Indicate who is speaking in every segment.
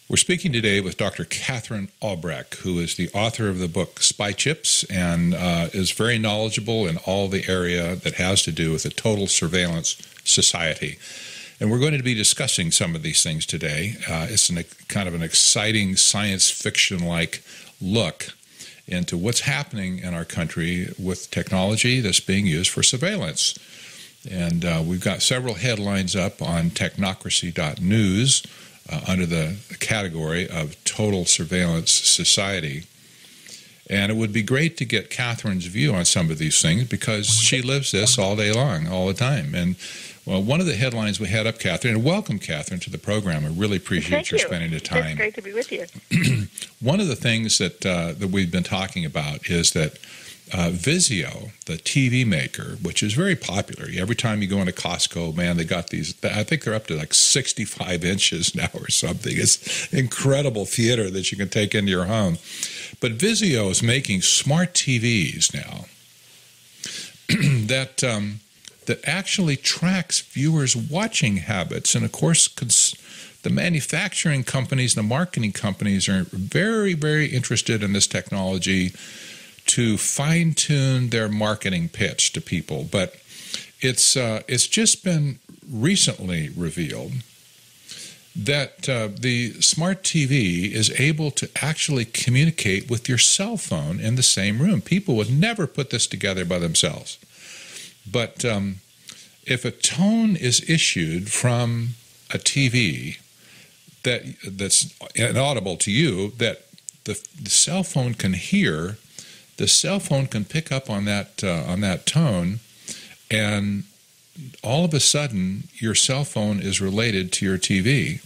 Speaker 1: We're speaking today with Dr. Catherine Albrecht, who is the author of the book Spy Chips and is very knowledgeable in all the area that has to do with a total surveillance society. And we're going to be discussing some of these things today. It's kind of an exciting science fiction-like look into what's happening in our country with technology that's being used for surveillance. And we've got several headlines up on technocracy.news under the category of Total Surveillance Society. And it would be great to get Catherine's view on some of these things because she lives this all day long, all the time. And well, one of the headlines we had up, Catherine, and welcome, Catherine, to the program. I really appreciate your spending the time.
Speaker 2: It's great to be with you.
Speaker 1: One of the things that we've been talking about is that Vizio, the TV maker, which is very popular. Every time you go into Costco, man, they got these, I think they're up to like 65 inches now or something. It's incredible theater that you can take into your home. But Vizio is making smart TVs now that actually tracks viewers' watching habits. And, of course, the manufacturing companies, the marketing companies are very, very interested in this technology to fine-tune their marketing pitch to people. But it's just been recently revealed that the smart TV is able to actually communicate with your cell phone in the same room. People would never put this together by themselves. But if a tone is issued from a TV that's inaudible to you, that the cell phone can hear, the cell phone can pick up on that tone, and all of a sudden your cell phone is related to your TV.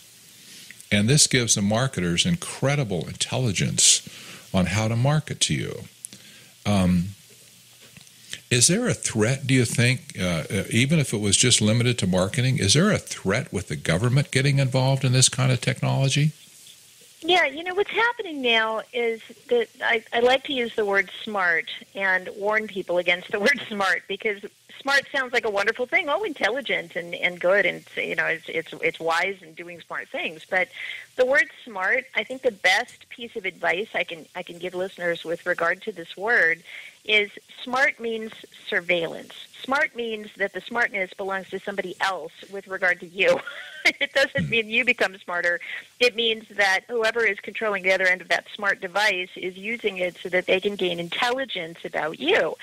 Speaker 1: And this gives the marketers incredible intelligence on how to market to you. Is there a threat, do you think, even if it was just limited to marketing, is there a threat with the government getting involved in this kind of technology?
Speaker 2: Yeah, what's happening now is that I like to use the word smart and warn people against the word smart because smart sounds like a wonderful thing. Oh, intelligent and good, and it's wise and doing smart things. But the word smart, I think the best piece of advice I can give listeners with regard to this word is smart means surveillance. Smart means that the smartness belongs to somebody else with regard to you. It doesn't mean you become smarter. It means that whoever is controlling the other end of that smart device is using it so that they can gain intelligence about you.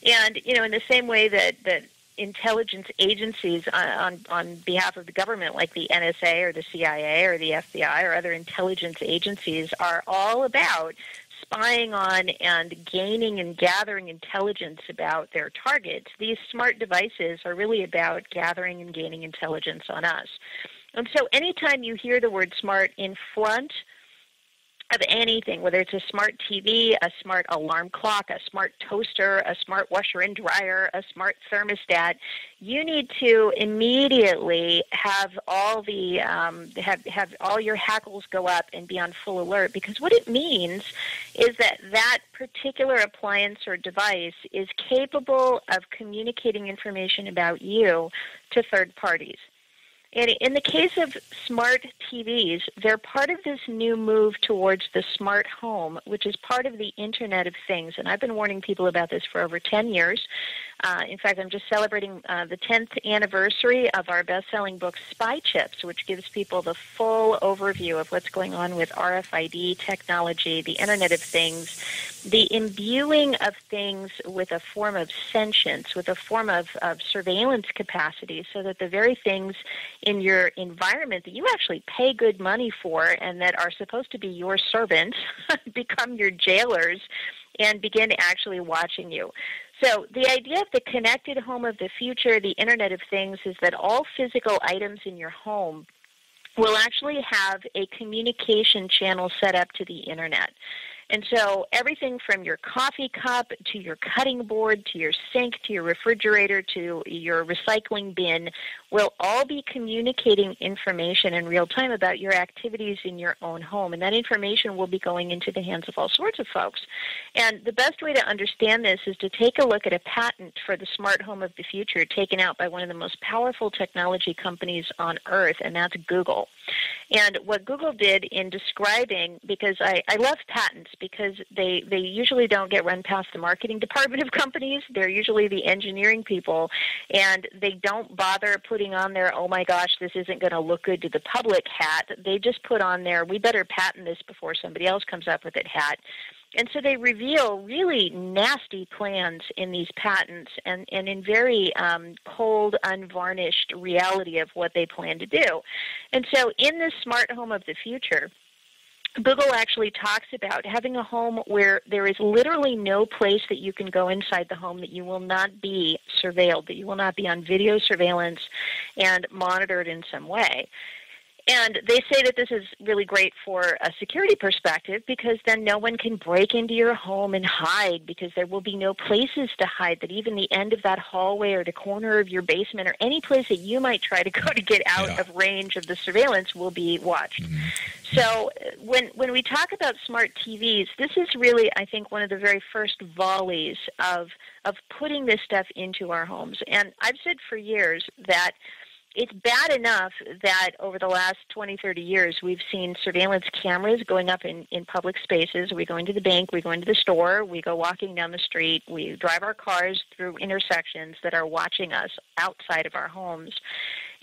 Speaker 2: And, in the same way that intelligence agencies on behalf of the government, like the NSA or the CIA or the FBI or other intelligence agencies, are all about spying on and gaining and gathering intelligence about their targets, these smart devices are really about gathering and gaining intelligence on us. And so anytime you hear the word smart in front of anything, whether it's a smart TV, a smart alarm clock, a smart toaster, a smart washer and dryer, a smart thermostat, you need to immediately have all the have all your hackles go up and be on full alert, because what it means is that particular appliance or device is capable of communicating information about you to third parties. And in the case of smart TVs, they're part of this new move towards the smart home, which is part of the Internet of Things. And I've been warning people about this for over 10 years. In fact, I'm just celebrating the 10th anniversary of our best-selling book, Spy Chips, which gives people the full overview of what's going on with RFID technology, the Internet of Things, the imbuing of things with a form of sentience, with a form of surveillance capacity, so that the very things in your environment that you actually pay good money for and that are supposed to be your servants become your jailers and begin actually watching you. So the idea of the connected home of the future, the Internet of Things, is that all physical items in your home will actually have a communication channel set up to the Internet. And so everything from your coffee cup to your cutting board to your sink to your refrigerator to your recycling bin will all be communicating information in real time about your activities in your own home. And that information will be going into the hands of all sorts of folks. And the best way to understand this is to take a look at a patent for the smart home of the future taken out by one of the most powerful technology companies on earth, and that's Google. And what Google did in describing, because I love patents because they usually don't get run past the marketing department of companies. They're usually the engineering people, and they don't bother putting on their, oh my gosh, this isn't going to look good to the public hat. They just put on their, we better patent this before somebody else comes up with it hat. And so they reveal really nasty plans in these patents and in very cold, unvarnished reality of what they plan to do. And so in this smart home of the future, Google actually talks about having a home where there is literally no place that you can go inside the home that you will not be surveilled, that you will not be on video surveillance and monitored in some way. And they say that this is really great for a security perspective because then no one can break into your home and hide because there will be no places to hide, that even the end of that hallway or the corner of your basement or any place that you might try to go to get out of range of the surveillance will be watched. Mm-hmm. So when we talk about smart TVs, this is really, I think, one of the very first volleys of putting this stuff into our homes. And I've said for years that it's bad enough that over the last 20, 30 years, we've seen surveillance cameras going up in public spaces. We go into the bank, we go into the store, we go walking down the street, we drive our cars through intersections that are watching us outside of our homes.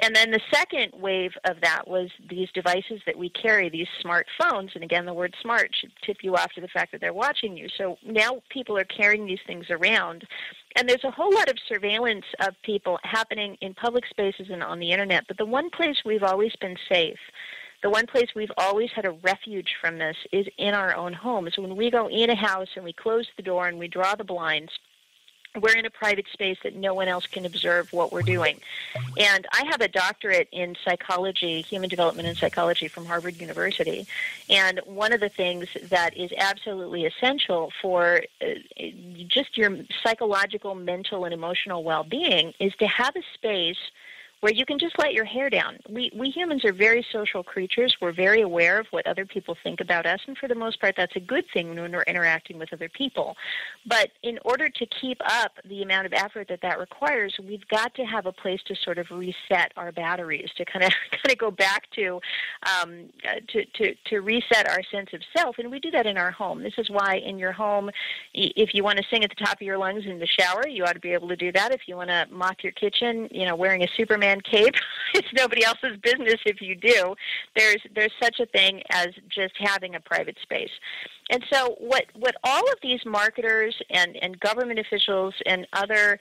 Speaker 2: And then the second wave of that was these devices that we carry, these smartphones. And again, the word smart should tip you off to the fact that they're watching you. So now people are carrying these things around. And there's a whole lot of surveillance of people happening in public spaces and on the Internet. But the one place we've always been safe, the one place we've always had a refuge from this is in our own homes. When we go in a house and we close the door and we draw the blinds, we're in a private space that no one else can observe what we're doing. And I have a doctorate in psychology, human development and psychology from Harvard University. And one of the things that is absolutely essential for just your psychological, mental, and emotional well-being is to have a space where you can just let your hair down. We humans are very social creatures. We're very aware of what other people think about us, and for the most part, that's a good thing when we're interacting with other people. But in order to keep up the amount of effort that requires, we've got to have a place to sort of reset our batteries, to kind of go back to reset our sense of self, and we do that in our home. This is why in your home, if you want to sing at the top of your lungs in the shower, you ought to be able to do that. If you want to mop your kitchen, wearing a Superman cape, it's nobody else's business if you do. There's such a thing as just having a private space. And so what all of these marketers and government officials and other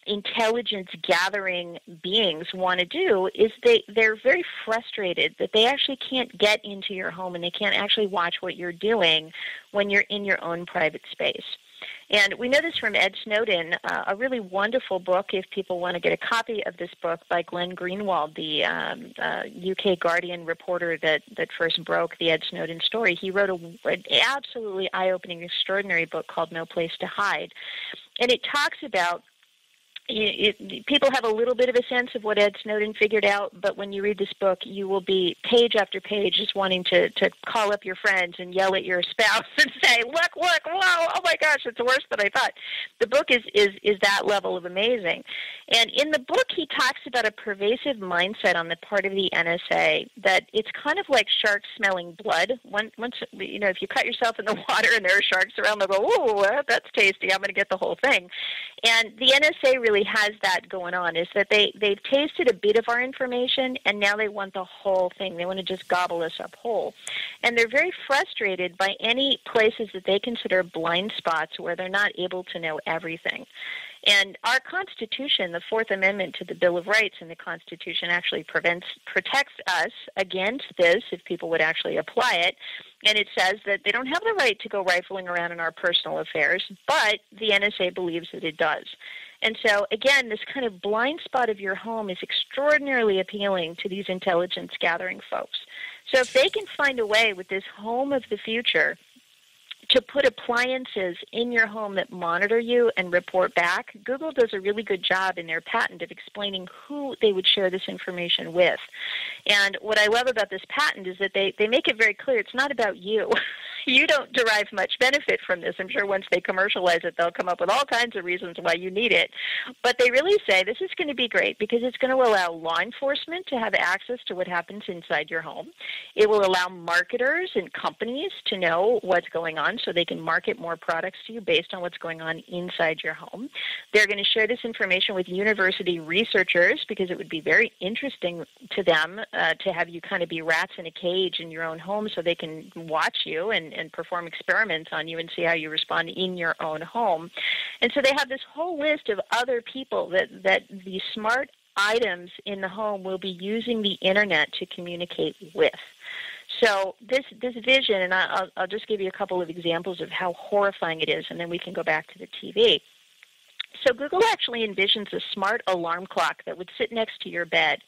Speaker 2: intelligence gathering beings want to do is they're very frustrated that they actually can't get into your home and they can't actually watch what you're doing when you're in your own private space. And we know this from Ed Snowden, a really wonderful book, if people want to get a copy of this book, by Glenn Greenwald, the UK Guardian reporter that first broke the Ed Snowden story. He wrote an absolutely eye-opening, extraordinary book called No Place to Hide. And it talks about people have a little bit of a sense of what Ed Snowden figured out, but when you read this book, you will be page after page just wanting to call up your friends and yell at your spouse and say, look, whoa, oh my gosh, it's worse than I thought. The book is that level of amazing. And in the book, he talks about a pervasive mindset on the part of the NSA that it's kind of like sharks smelling blood. Once if you cut yourself in the water and there are sharks around, they'll go, ooh, that's tasty, I'm going to get the whole thing. And the NSA really has that going on, is that they've tasted a bit of our information and now they want the whole thing. They want to just gobble us up whole. And they're very frustrated by any places that they consider blind spots where they're not able to know everything. And our Constitution, the Fourth Amendment to the Bill of Rights in the Constitution, actually protects us against this if people would actually apply it. And it says that they don't have the right to go rifling around in our personal affairs, but the NSA believes that it does. And so, again, this kind of blind spot of your home is extraordinarily appealing to these intelligence-gathering folks. So if they can find a way with this home of the future to put appliances in your home that monitor you and report back, Google does a really good job in their patent of explaining who they would share this information with. And what I love about this patent is that they make it very clear it's not about you. you don't derive much benefit from this. I'm sure once they commercialize it, they'll come up with all kinds of reasons why you need it. But they really say this is going to be great because it's going to allow law enforcement to have access to what happens inside your home. It will allow marketers and companies to know what's going on so they can market more products to you based on what's going on inside your home. They're going to share this information with university researchers because it would be very interesting to them to have you kind of be rats in a cage in your own home so they can watch you and perform experiments on you and see how you respond in your own home. And so they have this whole list of other people that the smart items in the home will be using the internet to communicate with. So this vision, and I'll just give you a couple of examples of how horrifying it is, and then we can go back to the TV. So Google actually envisions a smart alarm clock that would sit next to your bed.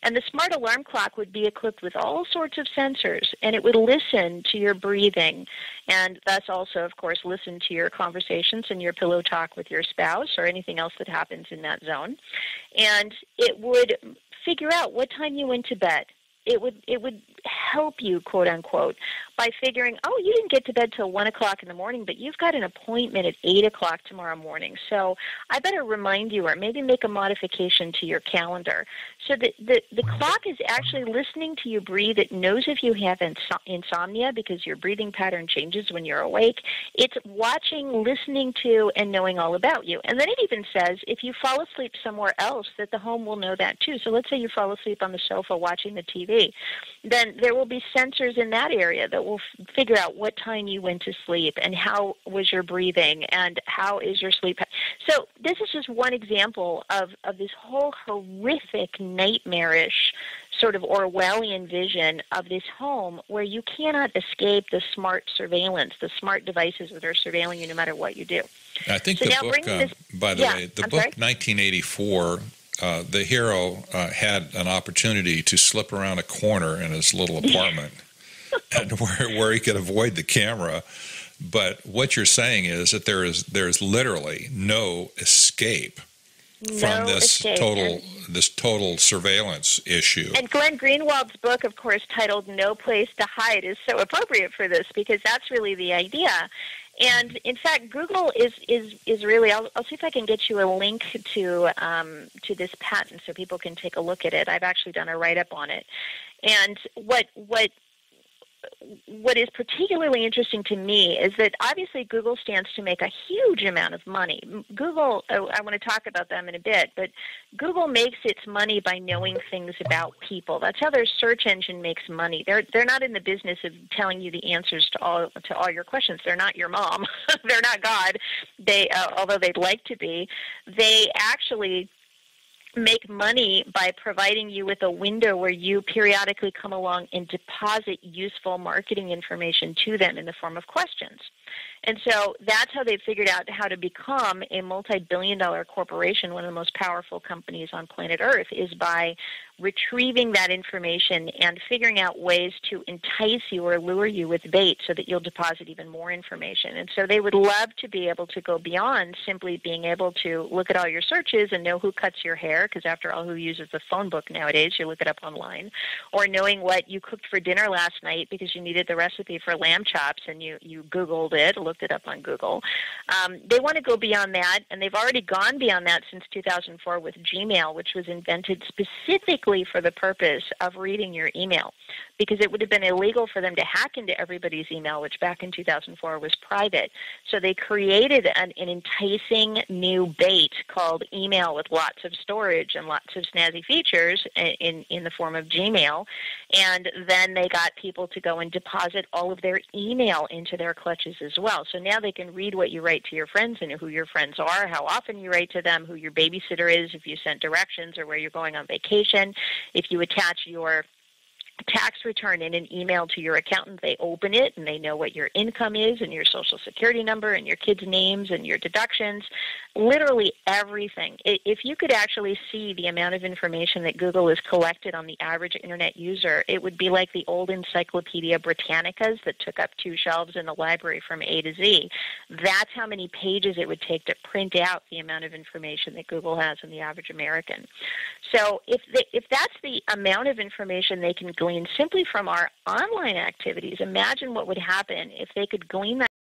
Speaker 2: And the smart alarm clock would be equipped with all sorts of sensors, and it would listen to your breathing, and thus also, of course, listen to your conversations and your pillow talk with your spouse or anything else that happens in that zone. And it would figure out what time you went to bed. It would help you, quote unquote, by figuring, oh, you didn't get to bed till 1 o'clock in the morning, but you've got an appointment at 8 o'clock tomorrow morning. So I better remind you, or maybe make a modification to your calendar. So the clock is actually listening to you breathe. It knows if you have insomnia because your breathing pattern changes when you're awake. It's watching, listening to, and knowing all about you. And then it even says if you fall asleep somewhere else, that the home will know that too. So let's say you fall asleep on the sofa watching the TV. Then there will be sensors in that area that will figure out what time you went to sleep and how was your breathing and how is your sleep. So this is just one example of this whole horrific, nightmarish sort of Orwellian vision of this home where you cannot escape the smart surveillance, the smart devices that are surveilling you no matter what you do.
Speaker 1: I think the book, by the way, the book 1984, the hero had an opportunity to slip around a corner in his little apartment and where he could avoid the camera. But what you're saying is that there is literally no escape from this total surveillance issue. And Glenn
Speaker 2: Greenwald's book, of course, titled No Place to Hide, is so appropriate for this because that's really the idea. And in fact, Google is really. I'll see if I can get you a link to this patent so people can take a look at it. I've actually done a write-up on it. And what is particularly interesting to me is that obviously Google stands to make a huge amount of money. Google, I want to talk about them in a bit, but Google makes its money by knowing things about people. That's how their search engine makes money. They're not in the business of telling you the answers to all your questions. They're not your mom. They're not God. They, although they'd like to be, they actually make money by providing you with a window where you periodically come along and deposit useful marketing information to them in the form of questions. And so that's how they figured out how to become a multi-billion-dollar corporation, one of the most powerful companies on planet Earth, is by retrieving that information and figuring out ways to entice you or lure you with bait so that you'll deposit even more information. And so they would love to be able to go beyond simply being able to look at all your searches and know who cuts your hair, because after all, who uses the phone book nowadays? You look it up online. Or knowing what you cooked for dinner last night because you needed the recipe for lamb chops and you Googled it, looked it up on Google. They want to go beyond that, and they've already gone beyond that since 2004 with Gmail, which was invented specifically for the purpose of reading your email, because it would have been illegal for them to hack into everybody's email, which back in 2004 was private. So they created an enticing new bait called email with lots of storage and lots of snazzy features in the form of Gmail. And then they got people to go and deposit all of their email into their clutches as well. So now they can read what you write to your friends and who your friends are, how often you write to them, who your babysitter is, if you sent directions, or where you're going on vacation. If you attach your tax return in an email to your accountant, they open it and they know what your income is and your social security number and your kids' names and your deductions. literally everything. If you could actually see the amount of information that Google has collected on the average Internet user, it would be like the old Encyclopedia Britannicas that took up 2 shelves in the library from A to Z. That's how many pages it would take to print out the amount of information that Google has on the average American. So if that's the amount of information they can glean simply from our online activities, imagine what would happen if they could glean that